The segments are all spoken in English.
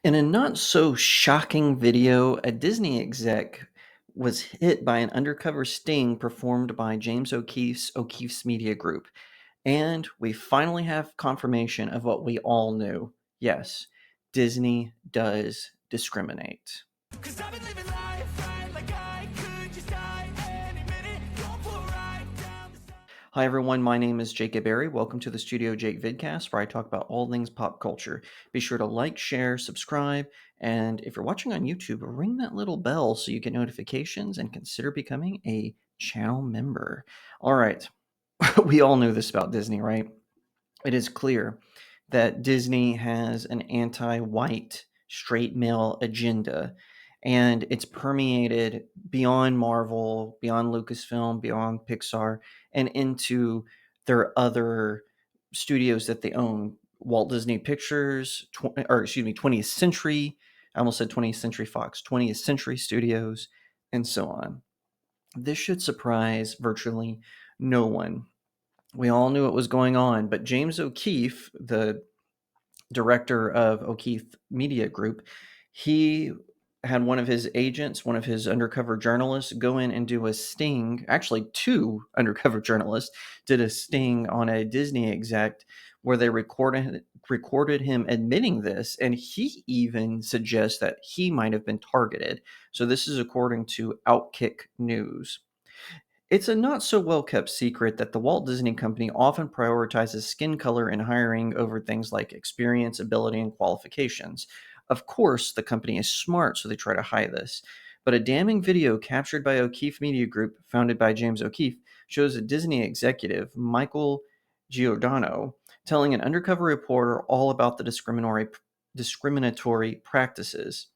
In a not so shocking video, a Disney exec was hit by an undercover sting performed by James O'Keefe's Media Group. And we finally have confirmation of what we all knew. Yes, Disney does discriminate. 'Cause I've been living life right like I could just die any minute. Go for a ride down the side. Hi everyone, my name is Jacob Berry. Welcome to the StudioJake vidcast where I talk about all things pop culture. Be sure to like, share, subscribe, and if you're watching on YouTube, ring that little bell so you get notifications and consider becoming a channel member. All right, we all knew this about Disney, right? It is clear that Disney has an anti-white straight male agenda, and it's permeated beyond Marvel, beyond Lucasfilm, beyond Pixar, and into their other studios that they own. Walt Disney Pictures, 20th Century. I almost said 20th Century Fox, 20th Century Studios, and so on. This should surprise virtually no one. We all knew what was going on, but James O'Keefe, the director of O'Keefe Media Group, he had one of his agents, one of his undercover journalists, go in and do a sting. Actually, two undercover journalists did a sting on a Disney exec where they recorded him admitting this, and he even suggests that he might have been targeted. So this is according to Outkick News. It's a not so well kept secret that the Walt Disney Company often prioritizes skin color in hiring over things like experience, ability, and qualifications. Of course, the company is smart, so they try to hide this. But a damning video captured by O'Keefe Media Group, founded by James O'Keefe, shows a Disney executive, Michael Giordano, telling an undercover reporter all about the discriminatory practices.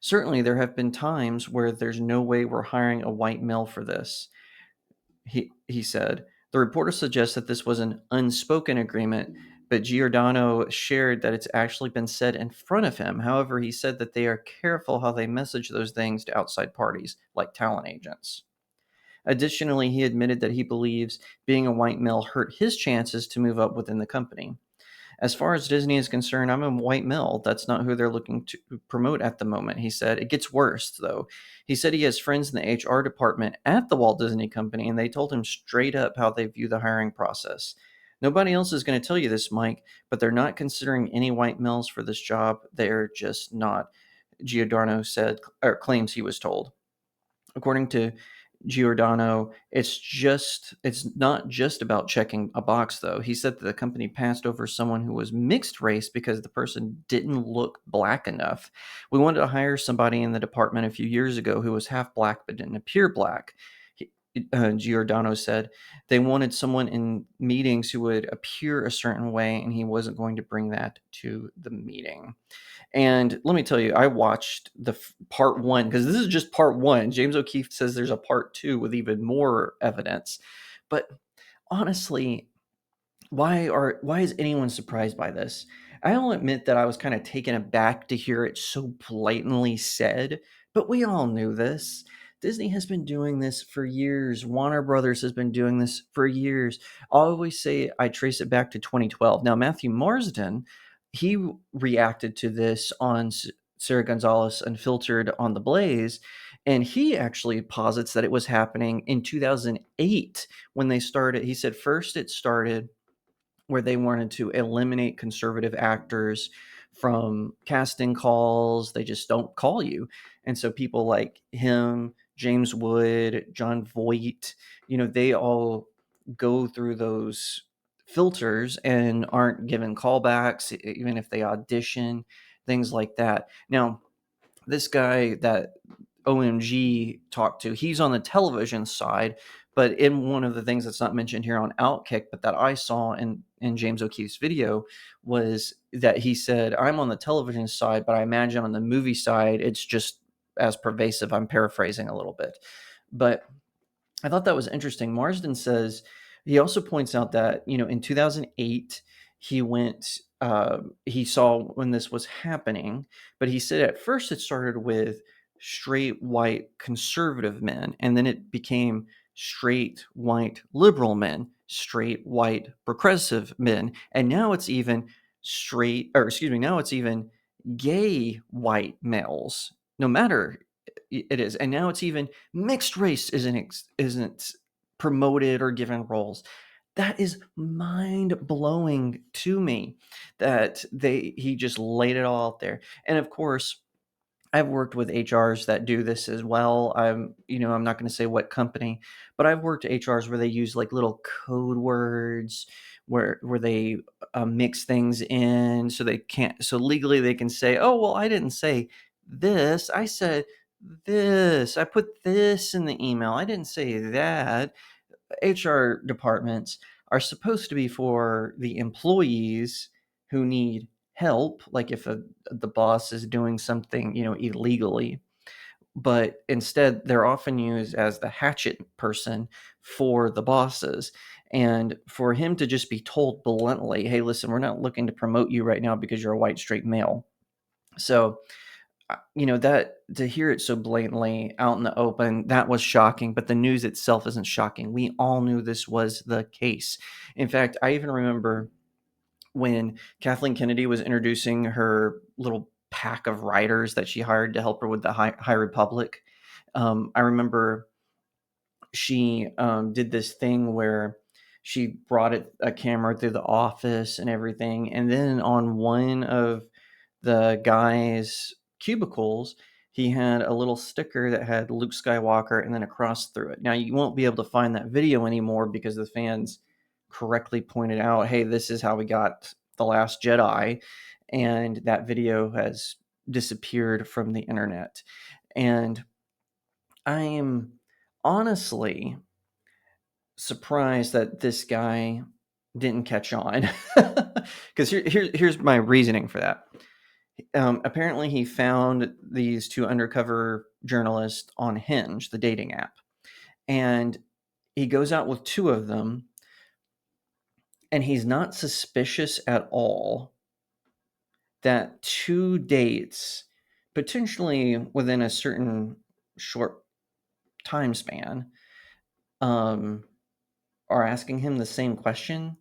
Certainly, there have been times where there's no way we're hiring a white male for this, he said. The reporter suggests that this was an unspoken agreement, but Giordano shared that it's actually been said in front of him. However, he said that they are careful how they message those things to outside parties, like talent agents. Additionally, he admitted that he believes being a white male hurt his chances to move up within the company. As far as Disney is concerned, I'm a white male. That's not who they're looking to promote at the moment, he said. It gets worse, though. He said he has friends in the HR department at the Walt Disney Company, and they told him straight up how they view the hiring process. Nobody else is going to tell you this, Mike, but they're not considering any white males for this job. They're just not, Giordano said, or claims he was told. According to Giordano, it's not just about checking a box though. He said that the company passed over someone who was mixed race because the person didn't look black enough. We wanted to hire somebody in the department a few years ago who was half black but didn't appear black. Giordano said they wanted someone in meetings who would appear a certain way, and he wasn't going to bring that to the meeting. And let me tell you, I watched the part one because this is just part one. James O'Keefe says there's a part two with even more evidence. But honestly, why is anyone surprised by this? I'll admit that I was kind of taken aback to hear it so blatantly said, but we all knew this. Disney has been doing this for years. Warner Brothers has been doing this for years. I always say I trace it back to 2012. Now, Matthew Marsden, he reacted to this on Sarah Gonzalez Unfiltered on The Blaze, and he actually posits that it was happening in 2008 when they started. He said first it started where they wanted to eliminate conservative actors from casting calls. They just don't call you. And so people like him, James Wood, John Voight, they all go through those filters and aren't given callbacks, even if they audition, things like that. Now, this guy that OMG talked to, he's on the television side, but in one of the things that's not mentioned here on Outkick, but that I saw in James O'Keefe's video was that he said, I'm on the television side, but I imagine on the movie side, it's just as pervasive. I'm paraphrasing a little bit. But I thought that was interesting. Marsden says, he also points out that, in 2008, he saw when this was happening, but he said at first it started with straight white conservative men, and then it became straight white liberal men, straight white progressive men, and now it's even now it's even gay white males, no matter it is. And now it's even mixed race isn't promoted or given roles. That is mind blowing to me that he just laid it all out there. And of course, I've worked with HRs that do this as well. I'm not going to say what company, but I've worked HRs where they use like little code words where they mix things in so they can't, so legally they can say, oh, well, I didn't say this. I said this. I put this in the email. I didn't say that. HR departments are supposed to be for the employees who need help, like if the boss is doing something, illegally. But instead, they're often used as the hatchet person for the bosses. And for him to just be told bluntly, hey, listen, we're not looking to promote you right now because you're a white straight male. So that to hear it so blatantly out in the open, that was shocking, but the news itself isn't shocking. We all knew this was the case. In fact, I even remember when Kathleen Kennedy was introducing her little pack of writers that she hired to help her with the High Republic. I remember she did this thing where she brought a camera through the office and everything. And then on one of the guy's cubicles, he had a little sticker that had Luke Skywalker and then a cross through it. Now, you won't be able to find that video anymore because the fans correctly pointed out, hey, this is how we got The Last Jedi. And that video has disappeared from the internet. And I'm honestly surprised that this guy didn't catch on. Because here's my reasoning for that. Apparently, he found these two undercover journalists on Hinge, the dating app, and he goes out with two of them, and he's not suspicious at all that two dates, potentially within a certain short time span, are asking him the same question.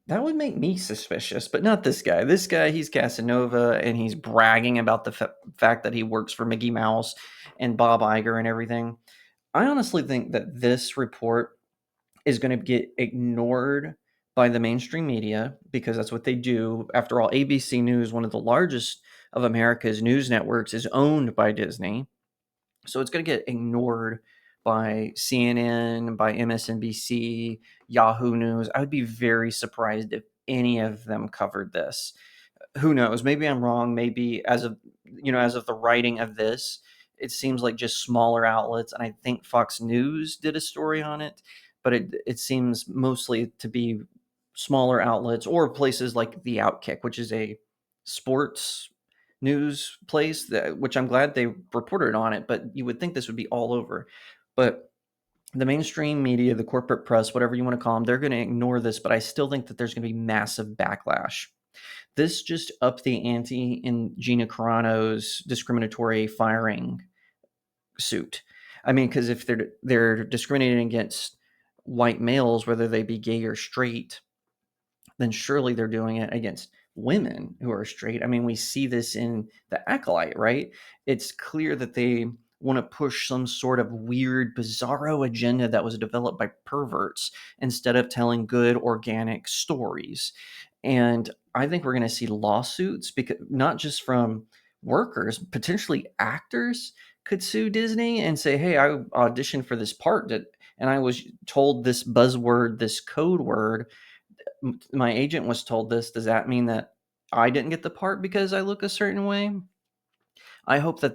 That would make me suspicious, but not this guy. This guy, he's Casanova, and he's bragging about the fact that he works for Mickey Mouse and Bob Iger and everything. I honestly think that this report is going to get ignored by the mainstream media because that's what they do. After all, ABC News, one of the largest of America's news networks, is owned by Disney. So it's going to get ignored by CNN, by MSNBC, Yahoo News. I would be very surprised if any of them covered this. Who knows? Maybe I'm wrong. Maybe as of the writing of this, it seems like just smaller outlets, and I think Fox News did a story on it, but it seems mostly to be smaller outlets or places like The Outkick, which is a sports news place which I'm glad they reported on it, but you would think this would be all over. But the mainstream media, the corporate press, whatever you want to call them, they're going to ignore this, but I still think that there's going to be massive backlash. This just upped the ante in Gina Carano's discriminatory firing suit. I mean, because if they're discriminating against white males, whether they be gay or straight, then surely they're doing it against women who are straight. I mean, we see this in The Acolyte, right? It's clear that they want to push some sort of weird, bizarro agenda that was developed by perverts instead of telling good, organic stories. And I think we're going to see lawsuits, because not just from workers, potentially actors could sue Disney and say, hey, I auditioned for this part and I was told this buzzword, this code word. My agent was told this. Does that mean that I didn't get the part because I look a certain way? I hope that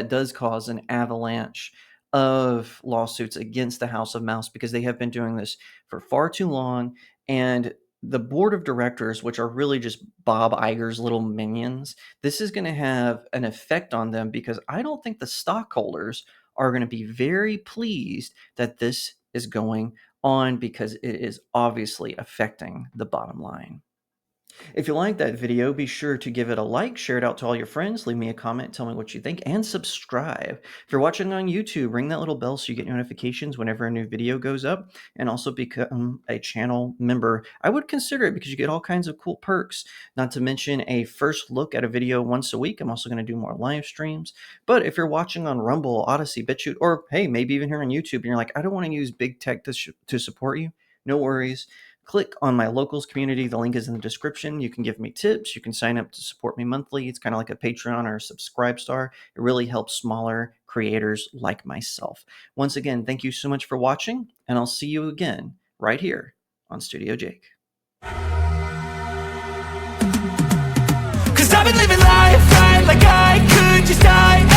does cause an avalanche of lawsuits against the House of Mouse, because they have been doing this for far too long. And the board of directors, which are really just Bob Iger's little minions, this is going to have an effect on them, because I don't think the stockholders are going to be very pleased that this is going on, because it is obviously affecting the bottom line. If you like that video, be sure to give it a like, share it out to all your friends, leave me a comment, tell me what you think, and subscribe. If you're watching on YouTube, ring that little bell so you get notifications whenever a new video goes up, and also become a channel member. I would consider it because you get all kinds of cool perks, not to mention a first look at a video once a week. I'm also going to do more live streams. But if you're watching on Rumble, Odyssey, BitChute, or hey, maybe even here on YouTube, and you're like, I don't want to use big tech to support you, no worries. Click on my locals community. The link is in the description. You can give me tips. You can sign up to support me monthly. It's kind of like a Patreon or a Subscribe Star. It really helps smaller creators like myself. Once again, thank you so much for watching, and I'll see you again right here on StudioJake. Cause I've been living life right like I could just die